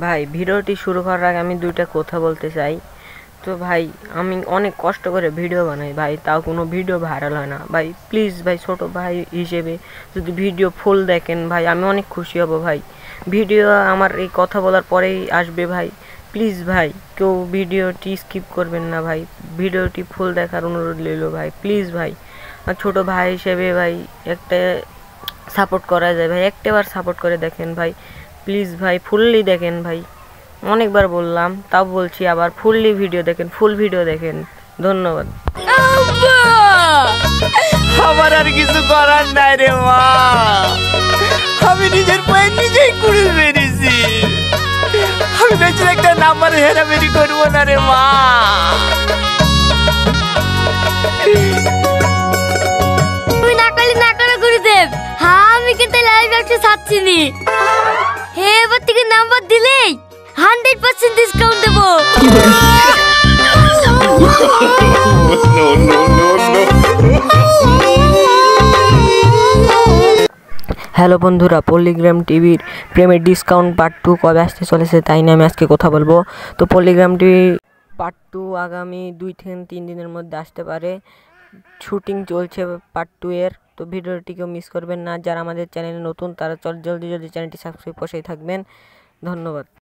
ভাই ভিডিওটি শুরু করার আগে আমি দুইটা কথা বলতে চাই। তো ভাই আমি অনেক কষ্ট করে ভিডিও বানাই ভাই, তাও কোনো ভিডিও ভাইরাল হয় না ভাই। প্লিজ ভাই, ছোট ভাই হিসেবে যদি ভিডিও ফুল দেখেন ভাই আমি অনেক খুশি হব ভাই। ভিডিও আমার এই কথা বলার পরেই আসবে ভাই। প্লিজ ভাই কেউ ভিডিওটি স্কিপ করবেন না ভাই, ভিডিওটি ফুল দেখার অনুরোধ রইল ভাই। প্লিজ ভাই, আর ছোট ভাই হিসেবে ভাই একটা সাপোর্ট করা যায় ভাই, একটাবার সাপোর্ট করে দেখেন ভাই। প্লিজ ভাই ফুললি দেখেন ভাই, অনেকবার বললাম তাও বলছি আবার, ফুললি ভিডিও দেখেন, ফুল ভিডিও দেখেন। ধন্যবাদ। আমার আর কিছু করার নাই রে মা, আমি নিজের পায়ে নিজেই কুড়ে বেরিয়েছি। আমি বেঁচে একটা নাম্বার হেরামেরি করবো না রে মা। তুমি না করলে না করে গুরুদেব, হ্যাঁ আমি কিন্তু লাইভ ব্যবসা ছাড়ছি নি। হে এবার থেকে নাম্বার দিলেই 100% ডিসকাউন্ট দেবো। হ্যালো বন্ধুরা, পল্লিগ্রাম টিভির প্রেমের ডিসকাউন্ট পার্ট 2 কবে আসতে চলেছে তাই নিয়ে আমি আজকে কথা বলবো। তো পল্লিগ্রাম টিভি পার্ট 2 আগামী 2 থেকে 3 দিনের মধ্যে আসতে পারে। শুটিং চলছে পার্ট 2 এর। তো ভিডিওটিকেও মিস করবেন না। যারা আমাদের চ্যানেলে নতুন তারা জলদি চ্যানেলটি সাবস্ক্রাইব করে থাকবেন। ধন্যবাদ।